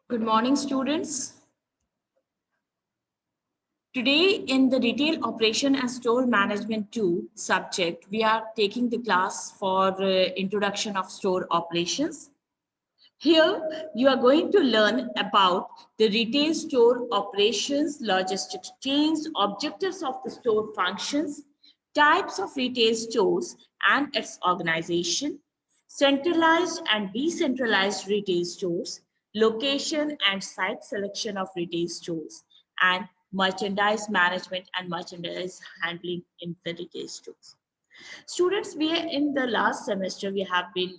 Good morning, students. Today in the Retail Operation and Store Management 2 subject, we are taking the class for Introduction of Store Operations. Here, you are going to learn about the retail store operations, logistics chains, objectives of the store functions, types of retail stores and its organization, centralized and decentralized retail stores, location and site selection of retail stores, and merchandise management and merchandise handling in the retail stores. Students, we in the last semester we have been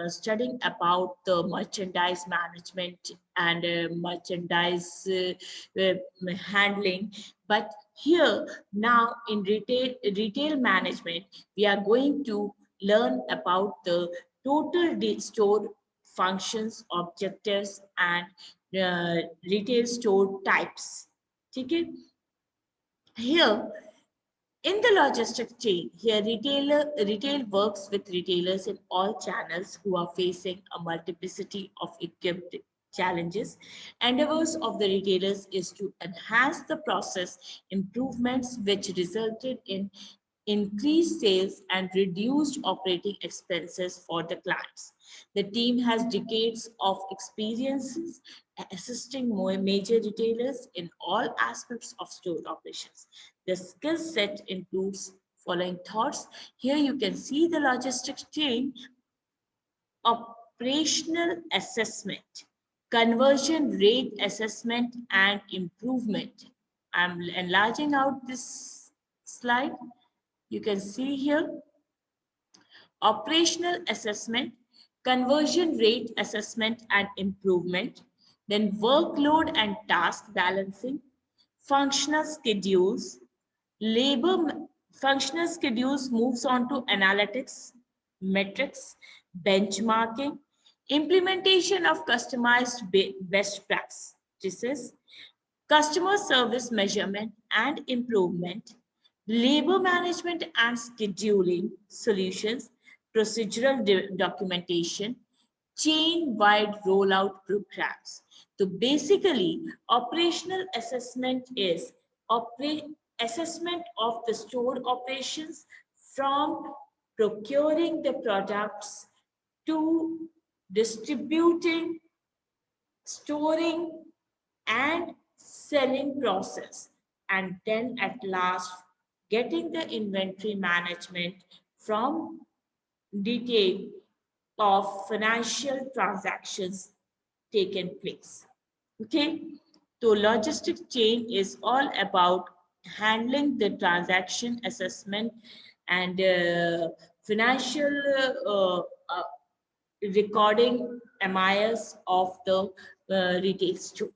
studying about the merchandise management and handling. But here now in retail management, we are going to learn about the store functions, objectives, and retail store types. Okay? Here in the logistics chain, here retail works with retailers in all channels who are facing a multiplicity of equipped challenges. Endeavors of the retailers is to enhance the process improvements which resulted in increased sales and reduced operating expenses for the clients. The team has decades of experiences assisting major retailers in all aspects of store operations. The skill set includes following thoughts. Here you can see the logistics chain: operational assessment, conversion rate assessment and improvement. I'm enlarging out this slide. You can see here operational assessment, conversion rate assessment and improvement, then workload and task balancing, functional schedules, labor functional schedules moves on to analytics, metrics, benchmarking, implementation of customized best practices, customer service measurement and improvement, labor management and scheduling solutions, procedural documentation, chain-wide rollout programs. So basically, operational assessment is assessment of the store operations from procuring the products to distributing, storing, and selling process, and then at last getting the inventory management from detail of financial transactions taken place. Okay, so logistics chain is all about handling the transaction assessment and financial uh, recording MIS of the retail store.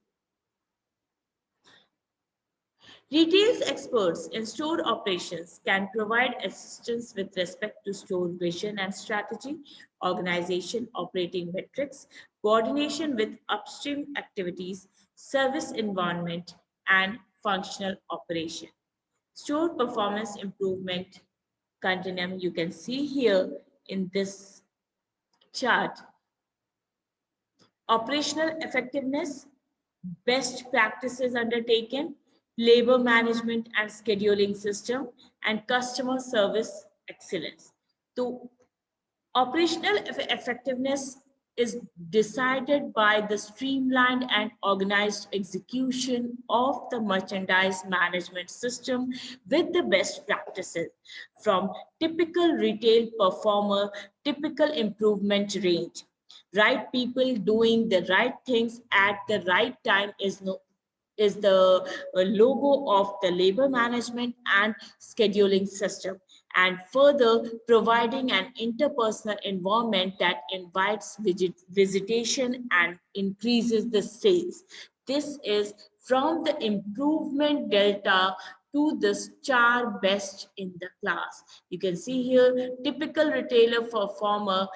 Retail experts in store operations can provide assistance with respect to store vision and strategy, organization, operating metrics, coordination with upstream activities, service environment, and functional operation. Store performance improvement continuum, you can see here in this chart: operational effectiveness, best practices undertaken, labor management and scheduling system, and customer service excellence. So operational effectiveness is decided by the streamlined and organized execution of the merchandise management system with the best practices from typical retail performer, typical improvement range. Right people doing the right things at the right time is the logo of the labor management and scheduling system, and further providing an interpersonal environment that invites visitation and increases the sales. This is from the improvement delta to the star best in the class. You can see here typical retailer performer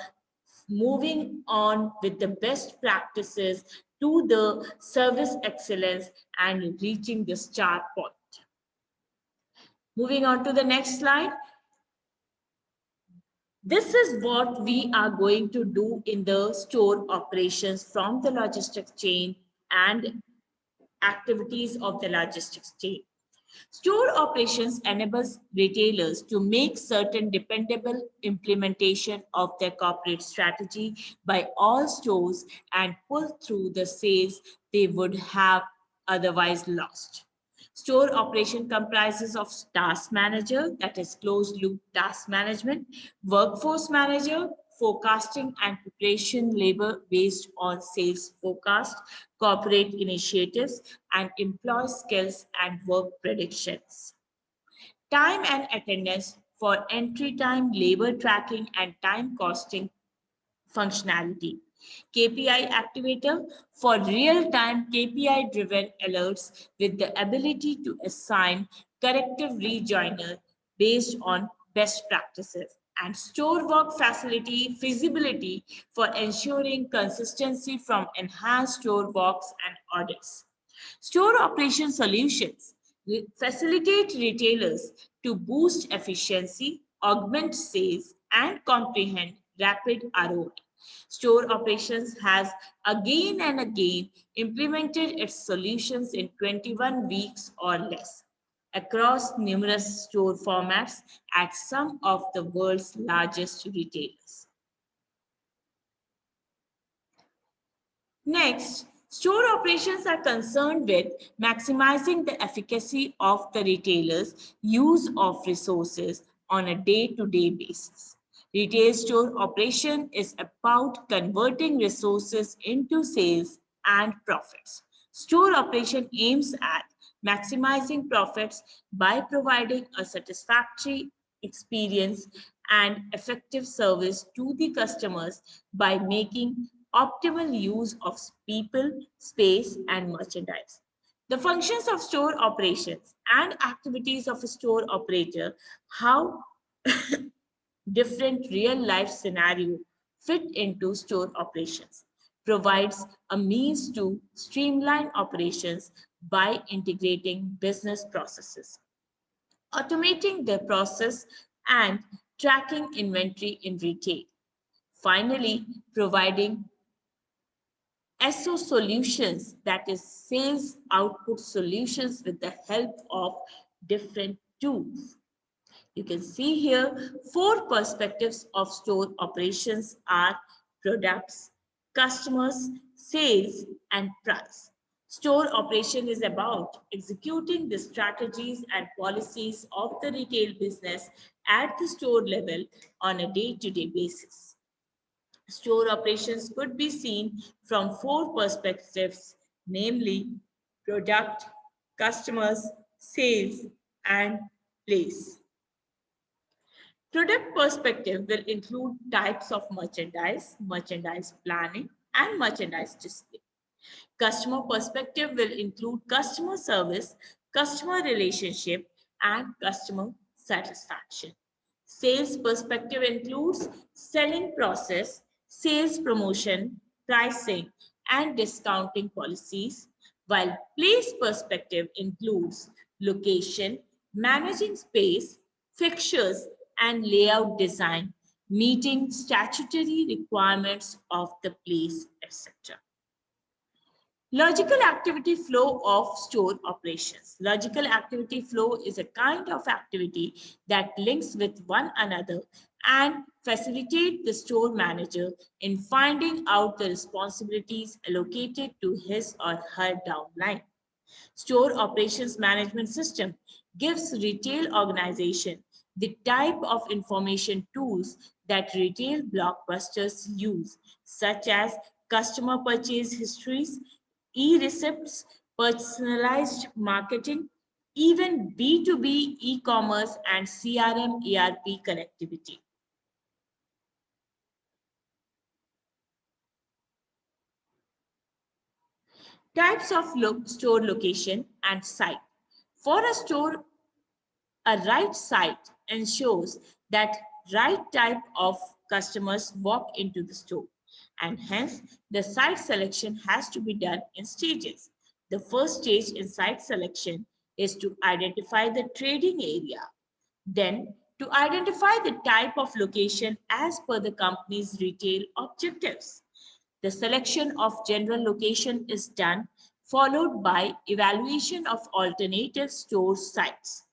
moving on with the best practices to the service excellence and reaching the star point. Moving on to the next slide. This is what we are going to do in the store operations from the logistics chain and activities of the logistics chain. Store operations enables retailers to make certain dependable implementation of their corporate strategy by all stores and pull through the sales they would have otherwise lost. Store operation comprises of task manager, that is closed loop task management, workforce manager, forecasting and preparation labor based on sales forecast, corporate initiatives, and employee skills and work predictions. Time and attendance for entry time, labor tracking, and time costing functionality. KPI activator for real-time KPI driven alerts with the ability to assign corrective rejoiner based on best practices, and store work facility feasibility for ensuring consistency from enhanced store walks and audits. Store operation solutions facilitate retailers to boost efficiency, augment sales, and comprehend rapid ROI. Store operations has again and again implemented its solutions in 21 weeks or less across numerous store formats at some of the world's largest retailers. Next, store operations are concerned with maximizing the efficacy of the retailer's use of resources on a day-to-day basis. Retail store operation is about converting resources into sales and profits. Store operation aims at maximizing profits by providing a satisfactory experience and effective service to the customers by making optimal use of people, space, and merchandise. The functions of store operations and activities of a store operator, how different real life scenario fit into store operations, provides a means to streamline operations by integrating business processes, automating the process, and tracking inventory in retail. Finally, providing SO solutions, that is sales output solutions with the help of different tools. You can see here 4 perspectives of store operations are products, customers, sales, and price. Store operation is about executing the strategies and policies of the retail business at the store level on a day-to-day basis. Store operations could be seen from 4 perspectives, namely product, customers, sales, and place. Product perspective will include types of merchandise, merchandise planning, and merchandise display. Customer perspective will include customer service, customer relationship, and customer satisfaction. Sales perspective includes selling process, sales promotion, pricing, and discounting policies, while place perspective includes location, managing space, fixtures, and layout design, meeting statutory requirements of the place, etc. Logical activity flow of store operations. Logical activity flow is a kind of activity that links with one another and facilitate the store manager in finding out the responsibilities allocated to his or her downline. Store operations management system gives retail organization the type of information tools that retail blockbusters use, such as customer purchase histories, e-receipts, personalized marketing, even B2B e-commerce and CRM ERP connectivity. Types of store location and site. For a store, a right site ensures that right type of customers walk into the store, and hence the site selection has to be done in stages. The first stage in site selection is to identify the trading area, then to identify the type of location as per the company's retail objectives. The selection of general location is done, followed by evaluation of alternative store sites.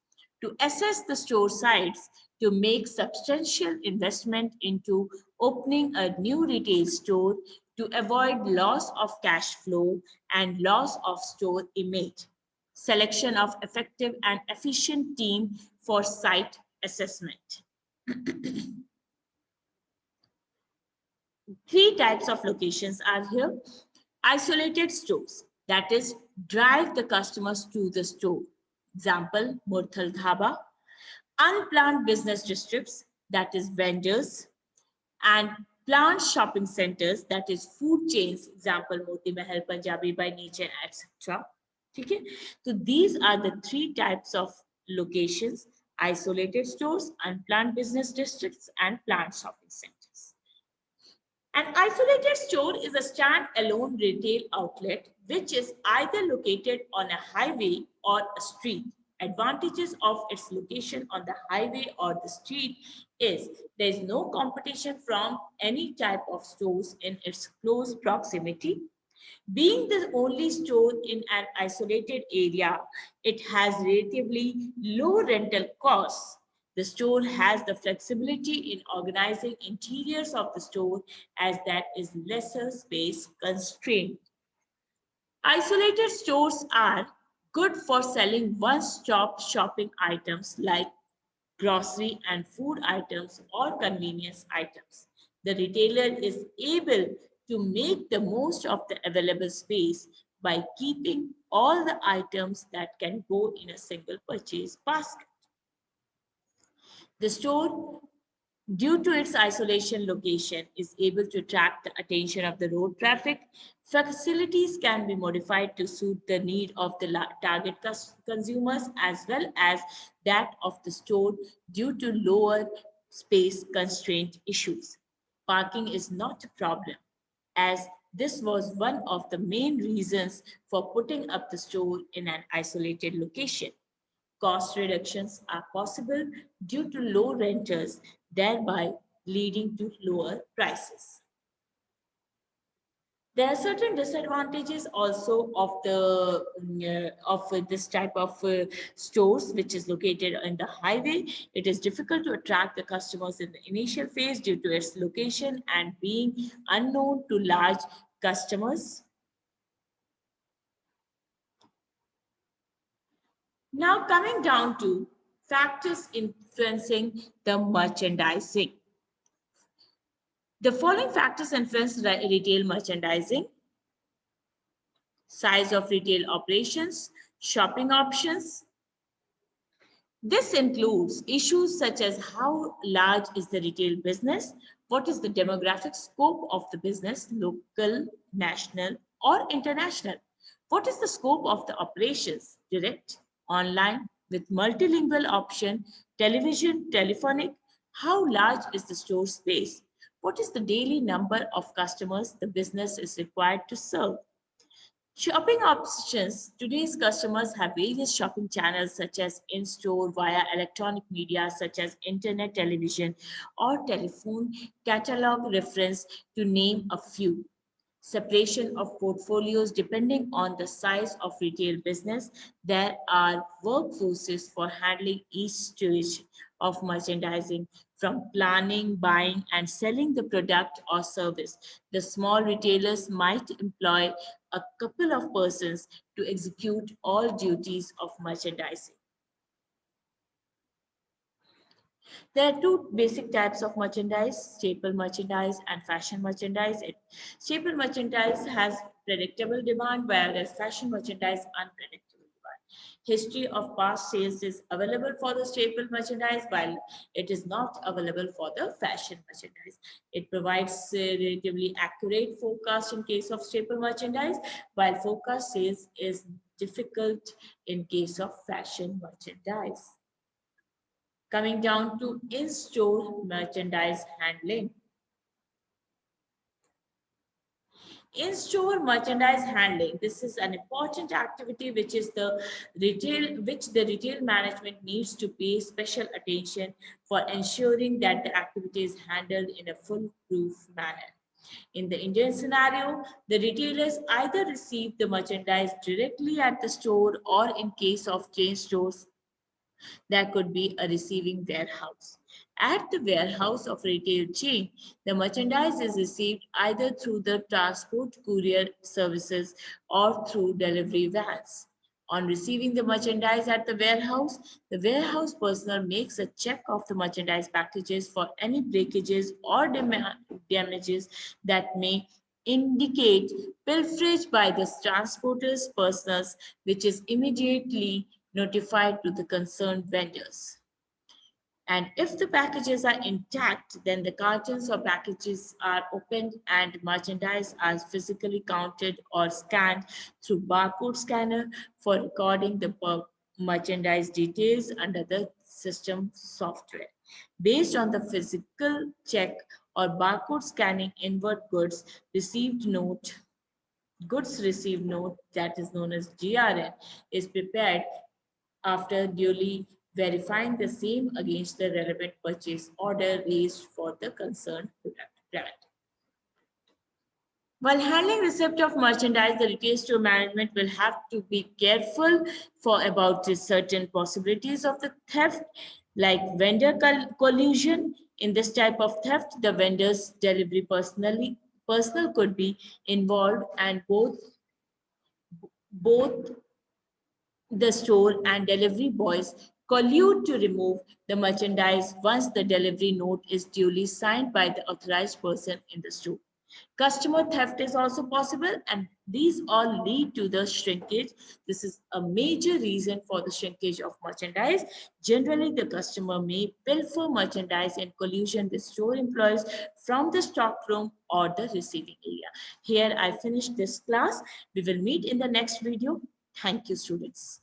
To assess the store sites, to make substantial investment into opening a new retail store to avoid loss of cash flow and loss of store image. Selection of effective and efficient team for site assessment. Three types of locations are here. Isolated stores, that is, drive the customers to the store. Example, Murthal Dhaba. Unplanned business districts, that is, vendors. And planned shopping centers, that is, food chains. Example, Moti Mahal, Punjabi by Nature, etc. Okay? So these are the three types of locations: isolated stores, unplanned business districts, and planned shopping centers. An isolated store is a stand-alone retail outlet which is either located on a highway or a street. Advantages of its location on the highway or the street is there is no competition from any type of stores in its close proximity. Being the only store in an isolated area, it has relatively low rental costs. The store has the flexibility in organizing interiors of the store as that is lesser space constraint. Isolated stores are good for selling one-stop shopping items like grocery and food items or convenience items. The retailer is able to make the most of the available space by keeping all the items that can go in a single purchase basket. The store, due to its isolation location, is able to attract the attention of the road traffic. Facilities can be modified to suit the need of the target consumers as well as that of the store due to lower space constraint issues. Parking is not a problem, as this was one of the main reasons for putting up the store in an isolated location. Cost reductions are possible due to low renters, thereby leading to lower prices. There are certain disadvantages also of the of this type of stores, which is located on the highway. It is difficult to attract the customers in the initial phase due to its location and being unknown to large customers. Now coming down to factors influencing the merchandising. The following factors influence retail merchandising: size of retail operations, shopping options. This includes issues such as how large is the retail business, what is the demographic scope of the business, local, national, or international, what is the scope of the operations, direct, online, with multilingual option, television, telephonic, how large is the store space, what is the daily number of customers the business is required to serve. Shopping options. Today's customers have various shopping channels such as in-store via electronic media such as internet, television, or telephone, catalog reference to name a few. Separation of portfolios depending on the size of retail business. There are workforces for handling each stage of merchandising, from planning, buying, and selling the product or service. The small retailers might employ a couple of persons to execute all duties of merchandising. There are two basic types of merchandise: staple merchandise and fashion merchandise. Staple merchandise has predictable demand, whereas fashion merchandise unpredictable demand. History of past sales is available for the staple merchandise, while it is not available for the fashion merchandise. It provides relatively accurate forecast in case of staple merchandise, while forecast sales is difficult in case of fashion merchandise. Coming down to in-store merchandise handling. In-store merchandise handling. This is an important activity which the retail management needs to pay special attention for ensuring that the activity is handled in a foolproof manner. In the Indian scenario, the retailers either receive the merchandise directly at the store, or in case of chain stores, there could be a receiving warehouse. At the warehouse of retail chain, the merchandise is received either through the transport courier services or through delivery vans. On receiving the merchandise at the warehouse personnel makes a check of the merchandise packages for any breakages or damages that may indicate pilferage by the transporter's personnel, which is immediately notified to the concerned vendors. And if the packages are intact, then the cartons or packages are opened and merchandise are physically counted or scanned through barcode scanner for recording the merchandise details under the system software. Based on the physical check or barcode scanning, inward goods received note, that is known as GRN, is prepared after duly verifying the same against the relevant purchase order raised for the concerned brand. While handling receipt of merchandise, the retail store management will have to be careful for about certain possibilities of the theft, like vendor collusion. In this type of theft, the vendor's delivery personnel could be involved, and both the store and delivery boys collude to remove the merchandise once the delivery note is duly signed by the authorized person in the store. Customer theft is also possible, and these all lead to the shrinkage. This is a major reason for the shrinkage of merchandise. Generally, the customer may pilfer merchandise in collusion with store employees from the stock room or the receiving area. Here I finish this class. We will meet in the next video. Thank you, students.